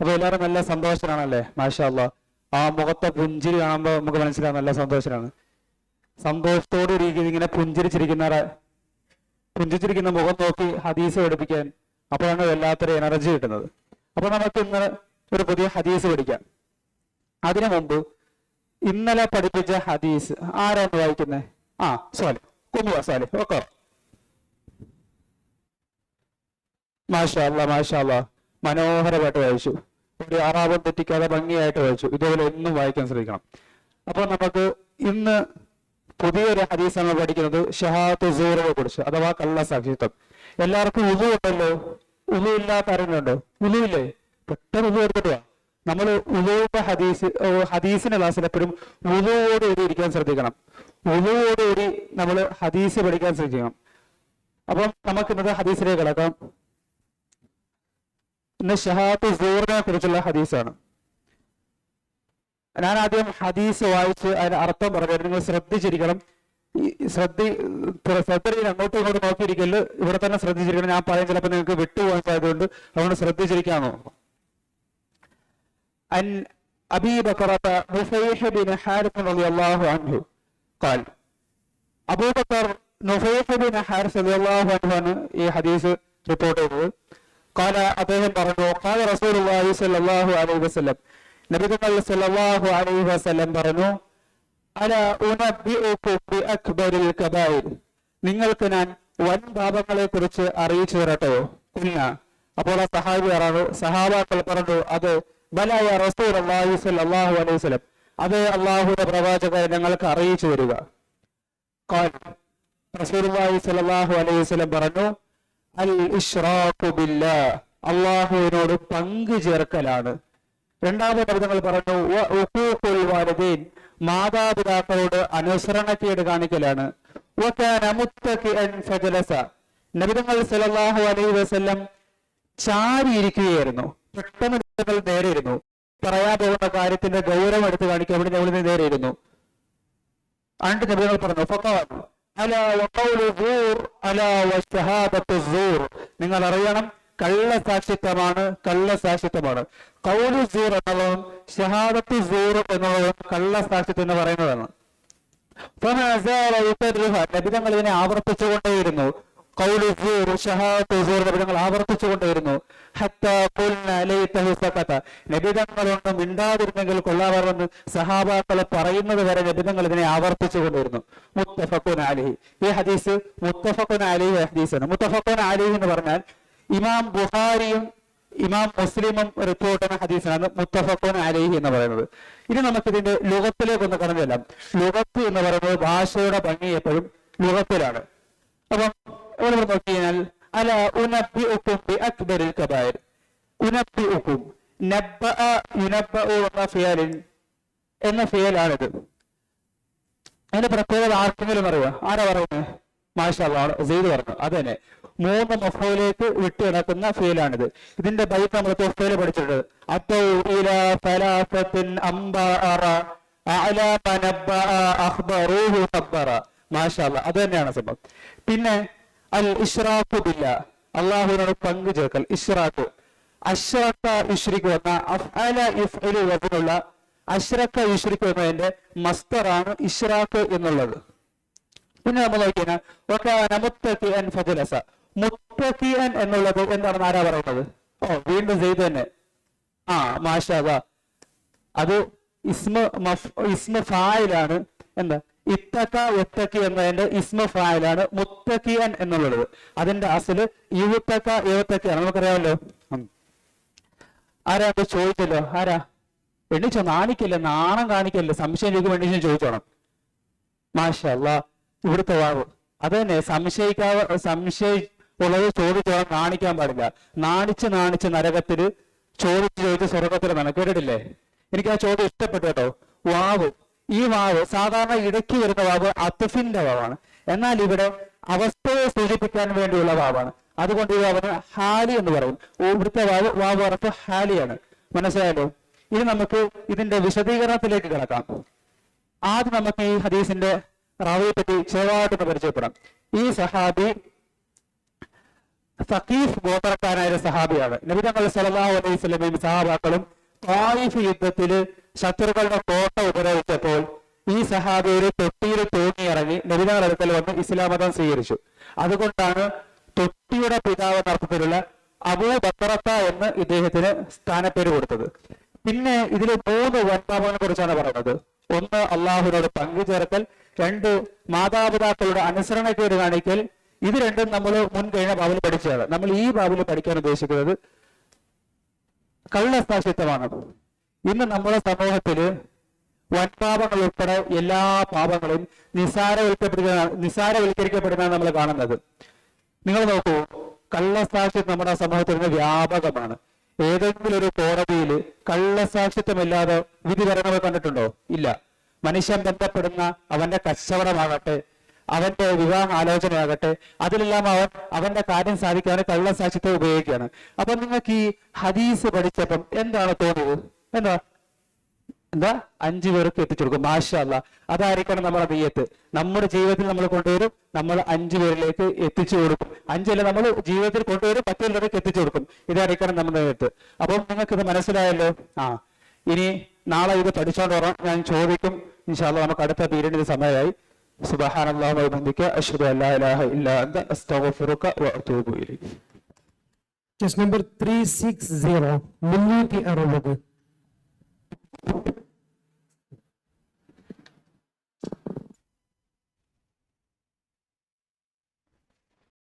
അപ്പൊ എല്ലാവരും നല്ല സന്തോഷനാണല്ലേ? മാഷാ അല്ലാഹ്. ആ മുഖത്തെ പുഞ്ചിരി കാണുമ്പോൾ നമുക്ക് മനസ്സിലാവും നല്ല സന്തോഷനാണ്. സന്തോഷത്തോട് ഇങ്ങനെ പുഞ്ചിരിച്ചിരിക്കുന്ന മുഖം നോക്കി ഹദീസ് പഠിപ്പിക്കാൻ അപ്പോഴാണ് വല്ലാത്തൊരു എനർജി കിട്ടുന്നത്. അപ്പൊ നമുക്ക് ഇന്ന് ഒരു പുതിയ ഹദീസ് പഠിക്കാം. അതിനു മുമ്പ് ഇന്നലെ പഠിപ്പിച്ച ഹദീസ് ആരാണ് വായിക്കുന്നത്? സ്വാലിഹ് കുമുവ സ്വാലിഹ്. ഓക്കെ, മാഷാ അല്ലാഹ് മാഷാ അല്ലാഹ്, മനോഹരമായിട്ട് വായിച്ചു. ഒരു ആറാപം തെറ്റിക്കാതെ ഭംഗിയായിട്ട് വായിച്ചു. ഇതുപോലെ എന്നും വായിക്കാൻ ശ്രമിക്കണം. അപ്പൊ നമുക്ക് ഇന്ന് പുതിയൊരു ഹദീസാണ് പഠിക്കുന്നത്, ഷഹാദത്ത് സൂറിനെ കുറിച്ച്, അഥവാ കള്ള സാക്ഷിത്വം. എല്ലാവർക്കും ഉളു ഉണ്ടല്ലോ? ഉളു ഇല്ലാത്ത ആരെങ്കിലും? ഉളു ഇല്ലേ? പെട്ടെന്ന് ഉളു എടുത്തിട്ട് നമ്മൾ ഉളുവിന്റെ ഹദീസിന്റെ ക്ലാസ്സിൽ എപ്പോഴും ഉളുവോടുകൂടി ഇരിക്കാൻ ശ്രദ്ധിക്കണം. ഉളുവോടുകൂടി നമ്മൾ ഹദീസ് പഠിക്കാൻ ശ്രദ്ധിക്കണം. അപ്പം നമുക്ക് ഇന്നത്തെ ഹദീസിലേക്ക് കിടക്കാം. ഇന്ന് ഷഹാദത്ത് സൂറിനെ കുറിച്ചുള്ള ഹദീസാണ്. ഞാൻ ആദ്യം ഹദീസ് വായിച്ച് അതിന് അർത്ഥം പറഞ്ഞു. നിങ്ങൾ ശ്രദ്ധിച്ചിരിക്കണം. ശ്രദ്ധ അങ്ങോട്ടും ഇങ്ങോട്ടും നോക്കിയിരിക്കല്, ഇവിടെ തന്നെ ശ്രദ്ധിച്ചിരിക്കണം. ഞാൻ പറയാൻ ചിലപ്പോൾ നിങ്ങൾക്ക് വിട്ടുപോകാൻ സാധ്യതയുണ്ട്, അതുകൊണ്ട് ശ്രദ്ധിച്ചിരിക്കാമോ? عن أبي بكرة نفيح بن حارث رضي الله عنه قال أبو بكر نفيح بن حارث رضي الله عنه ഈ ഹദീസ് റിപ്പോർട്ട് ചെയ്തത്. قال അദ്ദേഹം പറഞ്ഞു, قال رسول الله صلى الله عليه وسلم, നബി സല്ലല്ലാഹു അലൈഹി വസല്ലം പറഞ്ഞു, അലാ ഉനബ്ബിഉകും ബിഅക്ബരിൽ കബായിർ, നിങ്ങൾക്ക് ഞാൻ വൻ പാപങ്ങളെ കുറിച്ച് അറിയിച്ചു തരട്ടെ? അപ്പോൾ ആ സഹാബാക്കൾ പറഞ്ഞു, അത് ബലാ യാ റസൂലുള്ളാഹി സ്വല്ലല്ലാഹു അലൈഹി വസല്ലം, അത് അല്ലാഹുവിന്റെ പ്രവാചകരെ ഞങ്ങൾക്ക് അറിയിച്ചു തരിക. ഖാല റസൂലുള്ളാഹി സ്വല്ലല്ലാഹു അലൈഹി വസല്ലം പറഞ്ഞു, അൽ ഇശ്റാഖു ബില്ലാഹ്, അല്ലാഹുവിനോട് പങ്കു ചേർക്കലാണ്. രണ്ടാമത് നബിതങ്ങൾ പറഞ്ഞു, വഉഖൂഖുൽ വാലിദൈൻ, മാതാപിതാക്കളോട് അനുസരണക്കേട് കാണിക്കലാണ്. വകാന മുത്തഖിഅൻ ഫജലസ, നബിതങ്ങൾ സല്ലല്ലാഹു അലൈഹി വസല്ലം ചാരിയിരിക്കുകയായിരുന്നു. പെട്ടെന്ന് നബിതങ്ങൾ നേരെ ഇരുന്നു. പറയാൻ പോകുന്ന കാര്യത്തിന്റെ ഗൗരവം എടുത്ത് കാണിക്കാൻ വേണ്ടി നബിതങ്ങൾ നേരെ ഇരുന്നു. അണ്ട് നബിതങ്ങൾ പറഞ്ഞു, ഫഖാൽ അലാ വഖൗലു സൂർ അലാ വശഹാദത്തു സൂർ, നിങ്ങൾ അറിയണം, കള്ള സാക്ഷിത്വമാണ്. ഖൗലു സൂർ എന്നുള്ളതും ഷഹാദത്തു സൂർ എന്നുള്ളതും കള്ള സാക്ഷിത്വം എന്ന് പറയുന്നതാണ്. നബിതങ്ങൾ ഇതിനെ ആവർത്തിച്ചുകൊണ്ടേയിരുന്നു. ഖൗലു സൂർ, ഷഹാദത്തു സൂർ നബിതങ്ങൾ ആവർത്തിച്ചുകൊണ്ടേയിരുന്നു. ഹത്താ ഖുൽനാ ലൈതഹു സഖത, നബിതങ്ങളൊന്നും മിണ്ടാതിരുന്നെങ്കിൽ കൊള്ളാമെന്ന് സഹാബാക്കളെ പറയുന്നത് വരെ നബിതങ്ങൾ ഇതിനെ ആവർത്തിച്ചുകൊണ്ടിരുന്നു. മുത്തഫഖുൻ അലൈഹി, ഈ ഹദീസ് മുത്തഫഖുൻ അലൈഹി ഹദീസാണ്. മുത്തഫഖുൻ അലൈഹി എന്ന് പറഞ്ഞാൽ ഇമാം ബുഖാരിയും ഇമാം മുസ്ലിമും റിപ്പോർട്ട് ചെയ്യുന്ന ഹദീസാണ് മുത്തഫഖുൻ അലൈഹി എന്ന് പറയുന്നത്. ഇനി നമുക്ക് ഇതിന്റെ ലുഗത്തിലേക്ക് ഒന്ന് കടന്നു ചെല്ലാം. ലുഗത്ത് എന്ന് പറയുന്നത് ഭാഷയുടെ ഭംഗി എപ്പോഴും ലുഗത്തിലാണ്. അപ്പം ഇവിടെ നോക്കി കഴിഞ്ഞാൽ അലാ ഉനബ്ബിഉകും ബിഅക്ബരിൽ കബായിർ, ഉനബ്ബിഉകും, നബ്ബഅ യുനബ്ബഉ എന്ന ഫിയലാണിത്. അതിന്റെ പ്രത്യേകത ആർക്കെങ്കിലും അറിയാം? ആരാ പറയുന്നത്? മാഷാ അല്ലാഹ്, സെയ്ദ് പറഞ്ഞു. അത് തന്നെ, 3 മഫ്ഊലിലേക്ക് വിട്ടു കിടക്കുന്ന ഫീലാണിത്. ഇതിന്റെ ബൈത്ത് നമ്മൾ തൊഫ്തയിൽ പഠിച്ചിട്ടുണ്ട്. അതൗ ഇലാ ഫലാസത്തിൻ അംബഅറ അഅലാ മനബ്ബഅ അഖ്ബറൂഹു ഖബ്ബറ. മാഷാ അല്ലാഹ്, അത് തന്നെയാണ് സംഭവം. പിന്നെ അൽ ഇശ്റാഖു ബില്ലാഹ്, അല്ലാഹുവിനോട് പങ്കു ചേർക്കൽ. ഇശ്റാഖ്, അശ്റക യുശ്രികു എന്ന അഫ്അല യഫ്അലു വസ്നുള്ള അശ്റക യുശ്രികു എന്നതിന്റെ മസ്ദറാണ് ഇശ്റാഖ് എന്നുള്ളത്. പിന്നെ നമ്മൾ നോക്കിയാൽ മുത്തഖിഅൻ ഫജലസ, മുത്തഖിഅൻ എന്നുള്ളത് എന്താണെന്ന് ആരാ പറയുന്നത്? വീണ്ടും സെയ്ദ് തന്നെ. മാഷാ അല്ലാഹ്, അത് ഇസ്മ ഫായിലാണ്. എന്താ? ഇത്തഖ യത്തഖി എന്നതിന്റെ ഇസ്മ ഫായിലാണ് മുത്തഖിഅൻ എന്നുള്ളത്. അതിന്റെ അസല് യുത്തഖ യത്തഖിയാണ്, നമുക്കറിയാമല്ലോ. ആരാ അത് ചോദിച്ചല്ലോ? ആരാ? എണ്ണിച്ചോ, നാണിക്കല്ലേ, നാണം കാണിക്കല്ലേ, സംശയം എണ്ണിച്ചു ചോദിച്ചോണം. മാഷാ അല്ലാഹ്, ഇവിടുത്തെ വാവ് അത് തന്നെ. സംശയം ഉള്ളത് ചോദിച്ചോളം, നാണിക്കാൻ പാടില്ല. നാണിച്ച് നരകത്തില്, ചോദിച്ച് സ്വർഗത്തിൽ എന്നാണ്. കേട്ടിട്ടില്ലേ? എനിക്ക് ആ ചോദ്യം ഇഷ്ടപ്പെട്ടു കേട്ടോ. വാവ്, ഈ വാവ് സാധാരണ ഇടയ്ക്ക് വരുന്ന വാവ് അത്ഫിന്റെ വാവാണ്. എന്നാൽ ഇവിടെ അവസ്ഥയെ സൂചിപ്പിക്കാൻ വേണ്ടിയുള്ള വാവാണ്. അതുകൊണ്ട് ഈ വാവിന് ഹാലി എന്ന് പറയും. ഇവിടുത്തെ വാവ് ഉറപ്പ് ഹാലിയാണ്. മനസ്സിലായല്ലോ? ഇനി നമുക്ക് ഇതിന്റെ വിശദീകരണത്തിലേക്ക് കിടക്കാം. ആദ്യം നമുക്ക് ഈ ഹദീസിന്റെ റാവിയെ പറ്റി ചെറുതായിട്ടൊന്ന് പരിചയപ്പെടാം. ഈ സഹാബി സഖീഫ് ഗോത്രക്കാരായ ഒരു സഹാബിയാണ്. നബി തങ്ങൾ സല്ലല്ലാഹു അലൈഹി വസല്ലമയും സഹാബാക്കളും ത്വായിഫ് യുദ്ധത്തിൽ ശത്രുക്കളുടെ കോട്ട ഉപരോധിച്ചപ്പോൾ ഈ സഹാബി ഒരു തൊട്ടിയിൽ തൂങ്ങിയിറങ്ങി നബി തങ്ങളുടെ അടുക്കൽ വന്ന് ഇസ്ലാം മതം സ്വീകരിച്ചു. അതുകൊണ്ടാണ് തൊട്ടിയുടെ പിതാവ് എന്ന അർത്ഥത്തിലുള്ള അബൂ ബക്കറത്ത എന്ന് ഇദ്ദേഹത്തിന് സ്ഥാനപ്പേര് കൊടുത്തത്. പിന്നെ ഇതിൽ 3 വൻപാപങ്ങളെ കുറിച്ചാണ് പറയുന്നത്. 1 അള്ളാഹുവിനോട് പങ്കുചേർക്കൽ, 2 മാതാപിതാക്കളുടെ അനുസരണക്കേട് കാണിക്കൽ. ഇത് രണ്ടും നമ്മൾ മുൻ കഴിഞ്ഞ ബാബിൽ പഠിച്ചതാണ്. നമ്മൾ ഈ ബാബിൽ പഠിക്കാൻ ഉദ്ദേശിക്കുന്നത് കള്ളസാക്ഷിത്വമാണ്. ഇന്ന് നമ്മുടെ സമൂഹത്തില് വൻപാപങ്ങൾ ഉൾപ്പെടെ എല്ലാ പാപങ്ങളും നിസാരവൽക്കരിക്കപ്പെടുന്ന നമ്മൾ കാണുന്നത്. നിങ്ങൾ നോക്കൂ, കള്ളസാക്ഷിത്വം നമ്മുടെ സമൂഹത്തിൽ നിന്ന് വ്യാപകമാണ്. ഏതെങ്കിലും ഒരു കോടതിയിൽ കള്ളസാക്ഷിത്വമില്ലാതെ വിധി പറയുന്നത് കണ്ടിട്ടുണ്ടോ? ഇല്ല. മനുഷ്യൻ ബന്ധപ്പെടുന്ന അവന്റെ കച്ചവടമാകട്ടെ, അവന്റെ വിവാഹ ആലോചനയാകട്ടെ, അതിലെല്ലാം അവന്റെ കാര്യം സാധിക്കാൻ കള്ളസാക്ഷിത്വം ഉപയോഗിക്കുകയാണ്. അപ്പൊ നിങ്ങൾക്ക് ഈ ഹദീസ് പഠിച്ചപ്പം എന്താണ് തോന്നിയത്? എന്താ 5 പേർക്ക് എത്തിച്ചു കൊടുക്കും. മാഷാ അല്ലാഹ്, അതായിരിക്കണം നമ്മുടെ നിയ്യത്ത്. നമ്മുടെ ജീവിതത്തിൽ നമ്മൾ കൊണ്ടുവരും, നമ്മൾ 5 പേരിലേക്ക് എത്തിച്ചു കൊടുക്കും. 5 അല്ല, നമ്മൾ ജീവിതത്തിൽ കൊണ്ടുവരും, മറ്റുള്ളവർക്ക് എത്തിച്ചു കൊടുക്കും. ഇതായിരിക്കണം നമ്മുടെ നിയ്യത്ത്. അപ്പം നിങ്ങൾക്ക് ഇത് മനസ്സിലായല്ലോ. ഇനി നാളെ ഇത് പഠിച്ചോണ്ട് വരാം. ഞാൻ ചോദിക്കും ഇൻഷാ അല്ലാഹ്. നമുക്ക് അടുത്ത പീരീഡിന് സമയമായി. സുബ്ഹാനല്ലാഹി വ ബിഹംദിഹി അശ്ഹദു അല്ലാ ഇലാഹ ഇല്ലാ അൻത അസ്തഗ്ഫിറുക വ അതൂബു ഇലൈക്. Just number 360 360.